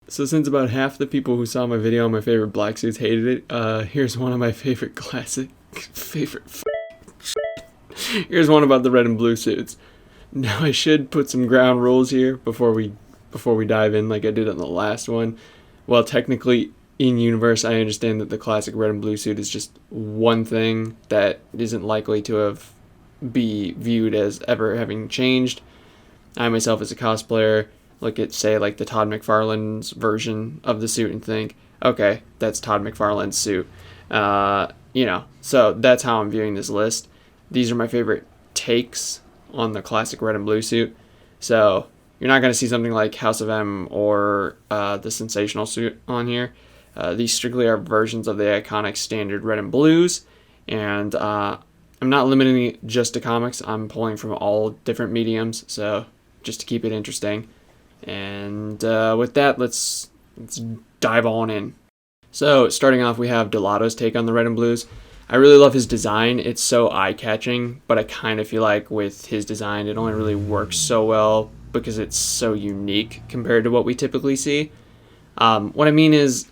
So since about half the people who saw my video on my favorite black suits hated it, here's one of my favorite classic, here's one about the red and blue suits. Now I should put some ground rules here before we dive in like I did on the last one. Well, technically in universe, I understand that the classic red and blue suit is just one thing that isn't likely to have be viewed as ever having changed. I myself as a cosplayer look at say like the Todd McFarlane's version of the suit and think, okay, that's Todd McFarlane's suit. So that's how I'm viewing this list. These are my favorite takes on the classic red and blue suit. So you're not going to see something like House of M or the Sensational suit on here. These strictly are versions of the iconic standard red and blues, and I'm not limiting it just to comics. I'm pulling from all different mediums, so just to keep it interesting. And with that, let's dive on in. So starting off, we have Gelato's take on the red and blues. I really love his design. It's so eye-catching, but I kind of feel like with his design, it only really works so well because it's so unique compared to what we typically see. What I mean is,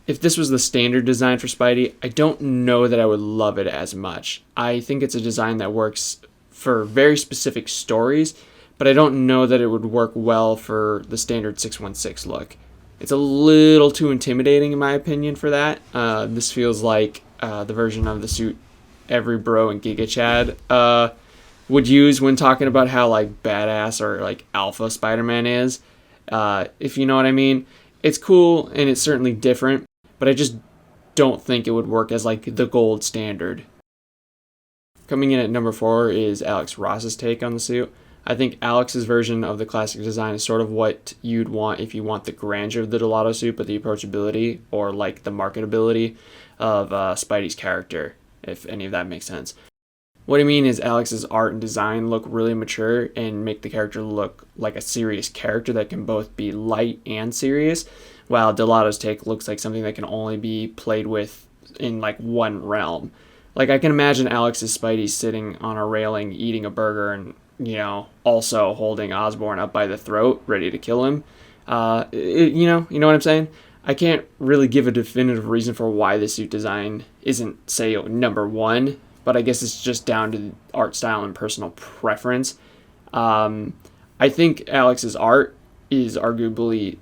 if this was the standard design for Spidey, I don't know that I would love it as much. I think it's a design that works for very specific stories, but I don't know that it would work well for the standard 616 look. It's a little too intimidating in my opinion for that. This feels like the version of the suit every bro and Giga Chad would use when talking about how like badass or like alpha Spider-Man is. If you know what I mean. It's cool and it's certainly different, but I just don't think it would work as like the gold standard. Coming in at number 4 is Alex Ross's take on the suit. I think Alex's version of the classic design is sort of what you'd want if you want the grandeur of the Gelato suit, but the approachability or like the marketability of Spidey's character, if any of that makes sense. What I mean is Alex's art and design look really mature and make the character look like a serious character that can both be light and serious, while Gelato's take looks like something that can only be played with in like one realm. Like I can imagine Alex's Spidey sitting on a railing eating a burger and, also holding Osborn up by the throat, ready to kill him. You know what I'm saying? I can't really give a definitive reason for why the suit design isn't, say, number 1, but I guess it's just down to art style and personal preference. I think Alex's art is arguably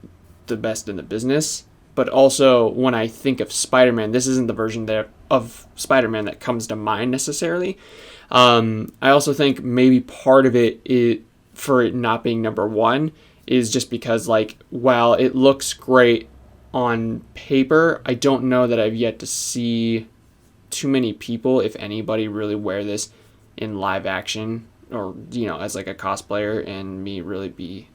the best in the business, but also when I think of Spider-Man, this isn't the version of Spider-Man that comes to mind necessarily. I also think maybe part of it for it not being number 1 is just because, like, while it looks great on paper, I don't know that I've yet to see too many people, if anybody, really wear this in live action or, as like a cosplayer and me really be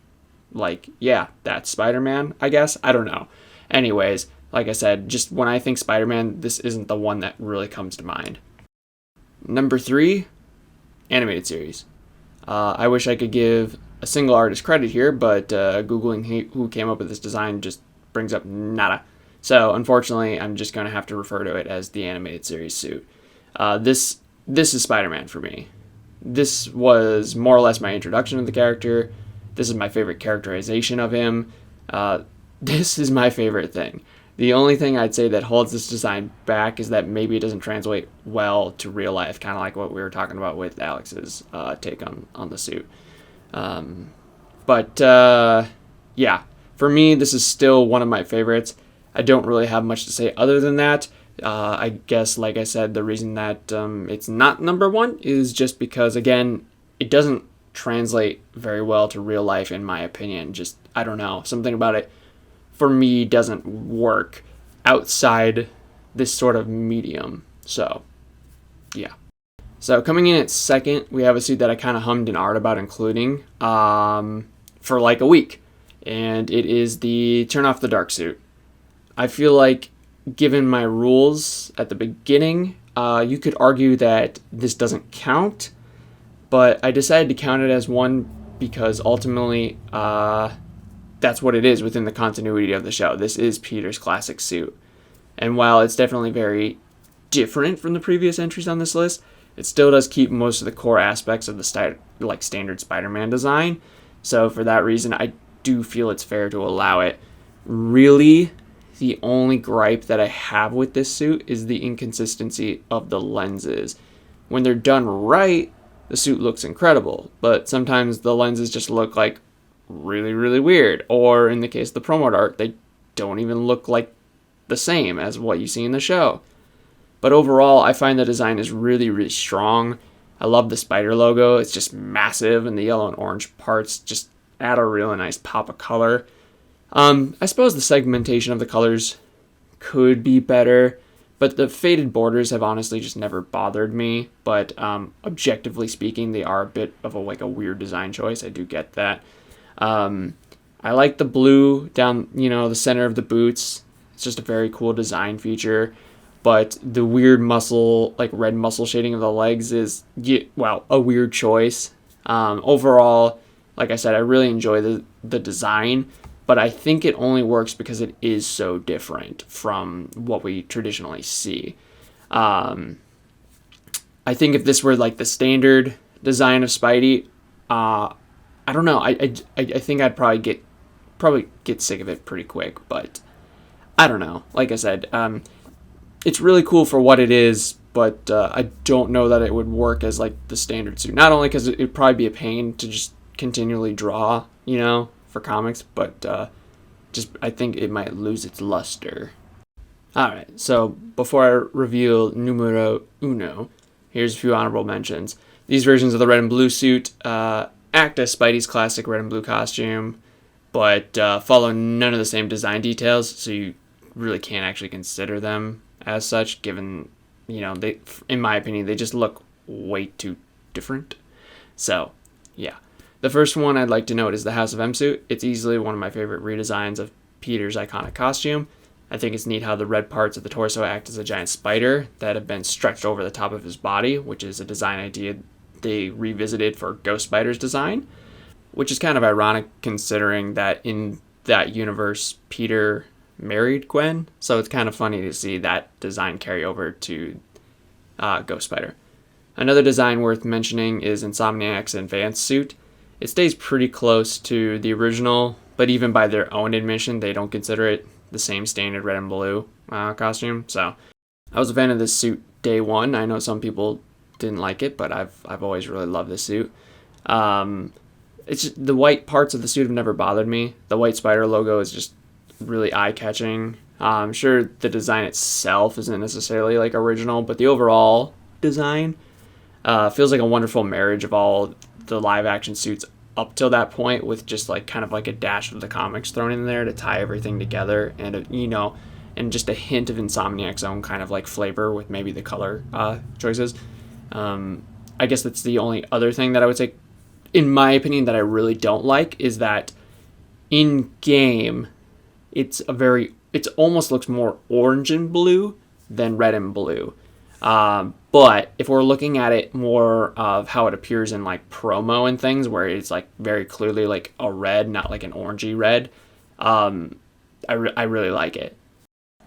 like, yeah, that's Spider-Man, I guess. I don't know. Anyways, like I said, just when I think Spider-Man, this isn't the one that really comes to mind. Number 3, animated series. I wish I could give a single artist credit here, but Googling who came up with this design just brings up nada. So unfortunately, I'm just going to have to refer to it as the animated series suit. This is Spider-Man for me. This was more or less my introduction to the character. This is my favorite characterization of him. This is my favorite thing. The only thing I'd say that holds this design back is that maybe it doesn't translate well to real life, kind of like what we were talking about with Alex's take on the suit. Yeah, for me, this is still one of my favorites. I don't really have much to say other than that. I guess, like I said, the reason that it's not number 1 is just because, again, it doesn't translate very well to real life, in my opinion. Just, I don't know, something about it for me doesn't work outside this sort of medium. So, yeah. So coming in at 2nd, we have a suit that I kind of hummed and art about including for like a week. And it is the Turn Off the Dark suit. I feel like, given my rules at the beginning, you could argue that this doesn't count. But I decided to count it as 1 because ultimately that's what it is within the continuity of the show. This is Peter's classic suit. And while it's definitely very different from the previous entries on this list, it still does keep most of the core aspects of the standard Spider-Man design. So for that reason, I do feel it's fair to allow it. Really, the only gripe that I have with this suit is the inconsistency of the lenses. When they're done right, the suit looks incredible, but sometimes the lenses just look like really, really weird. Or in the case of the promo art, they don't even look like the same as what you see in the show. But overall, I find the design is really, really strong. I love the spider logo. It's just massive, and the yellow and orange parts just add a really nice pop of color. I suppose the segmentation of the colors could be better, but the faded borders have honestly just never bothered me. But objectively speaking, they are a bit of a weird design choice. I do get that. I like the blue down, the center of the boots. It's just a very cool design feature. But the weird muscle, like red muscle shading of the legs is, a weird choice. Overall, like I said, I really enjoy the design, but I think it only works because it is so different from what we traditionally see. I think if this were like the standard design of Spidey, I don't know. I think I'd probably get sick of it pretty quick, but I don't know. Like I said, it's really cool for what it is, but I don't know that it would work as like the standard suit. Not only because it'd probably be a pain to just continually draw, for comics, but just I think it might lose its luster. Alright, so before I reveal numero uno, here's a few honorable mentions. These versions of the red and blue suit act as Spidey's classic red and blue costume, but follow none of the same design details, so you really can't actually consider them as such, given, they, in my opinion, they just look way too different. So, yeah. The first one I'd like to note is the House of M suit. It's easily one of my favorite redesigns of Peter's iconic costume. I think it's neat how the red parts of the torso act as a giant spider that have been stretched over the top of his body, which is a design idea they revisited for Ghost Spider's design, which is kind of ironic considering that in that universe, Peter married Gwen, so it's kind of funny to see that design carry over to Ghost Spider. Another design worth mentioning is Insomniac's advanced suit. It stays pretty close to the original, but even by their own admission, they don't consider it the same standard red and blue costume. So I was a fan of this suit day one. I know some people didn't like it, but I've always really loved this suit. It's just, the white parts of the suit have never bothered me. The white spider logo is just really eye-catching. I'm sure the design itself isn't necessarily like original, but the overall design feels like a wonderful marriage of all the live-action suits up till that point, with just like kind of like a dash of the comics thrown in there to tie everything together, and and just a hint of Insomniac's own kind of like flavor with maybe the color choices. I guess that's the only other thing that I would say, in my opinion, that I really don't like is that in game, it almost looks more orange and blue than red and blue. But if we're looking at it more of how it appears in like promo and things, where it's like very clearly like a red, not like an orangey red, I really like it.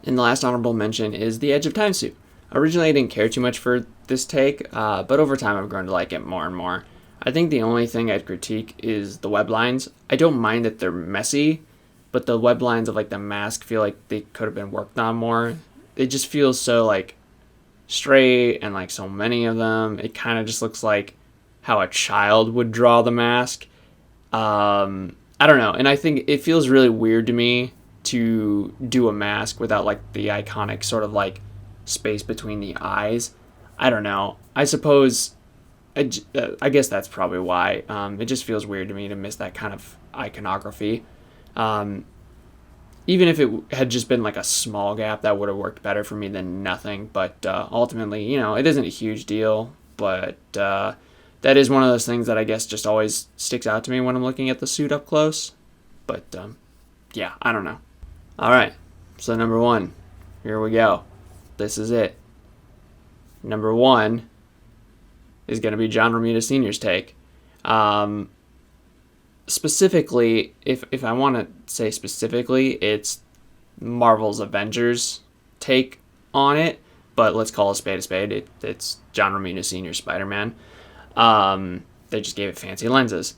And the last honorable mention is the Edge of Time suit. Originally, I didn't care too much for this take, but over time I've grown to like it more and more. I think the only thing I'd critique is the web lines. I don't mind that they're messy, but the web lines of like the mask feel like they could have been worked on more. It just feels so like straight and like so many of them. It kind of just looks like how a child would draw the mask. I don't know, and I think it feels really weird to me to do a mask without like the iconic sort of like space between the eyes. I don't know. I suppose I guess that's probably why. It just feels weird to me to miss that kind of iconography. Even if it had just been like a small gap, that would have worked better for me than nothing. But ultimately, it isn't a huge deal. But that is one of those things that I guess just always sticks out to me when I'm looking at the suit up close. But yeah, I don't know. All right, so number one, here we go. This is it. Number one is going to be John Romita Sr.'s take. Specifically, if I want to say specifically, it's Marvel's Avengers take on it, but let's call a spade a spade. It's John Romita Sr.'s Spider-Man. They just gave it fancy lenses.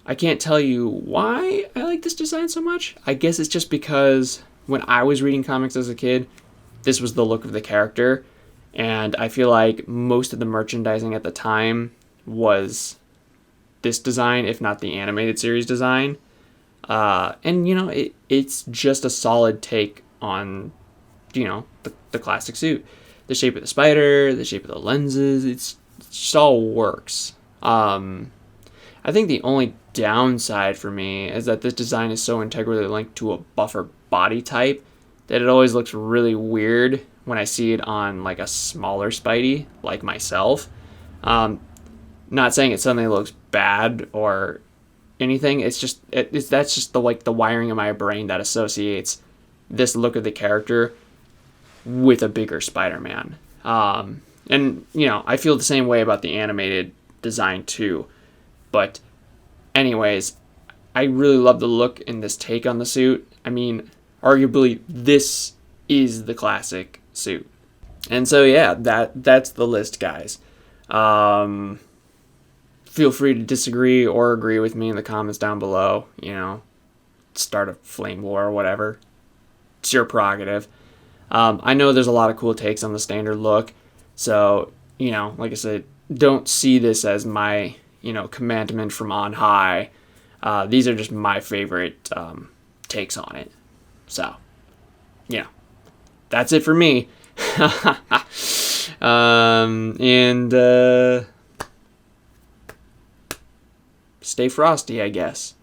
I can't tell you why I like this design so much. I guess it's just because when I was reading comics as a kid, this was the look of the character. And I feel like most of the merchandising at the time was this design, if not the animated series design. And, it's just a solid take on, the classic suit. The shape of the spider, the shape of the lenses, it just all works. I think the only downside for me is that this design is so integrally linked to a buffer body type that it always looks really weird when I see it on like a smaller Spidey like myself. Not saying it suddenly looks bad or anything. It's just that's just the wiring of my brain that associates this look of the character with a bigger Spider-Man. And I feel the same way about the animated design too. But anyways, I really love the look in this take on the suit. I mean, arguably this is the classic suit. And so yeah, that's the list, guys. Feel free to disagree or agree with me in the comments down below. Start a flame war or whatever. It's your prerogative. I know there's a lot of cool takes on the standard look. So, like I said, don't see this as my, commandment from on high. These are just my favorite takes on it. So, that's it for me. And stay frosty, I guess.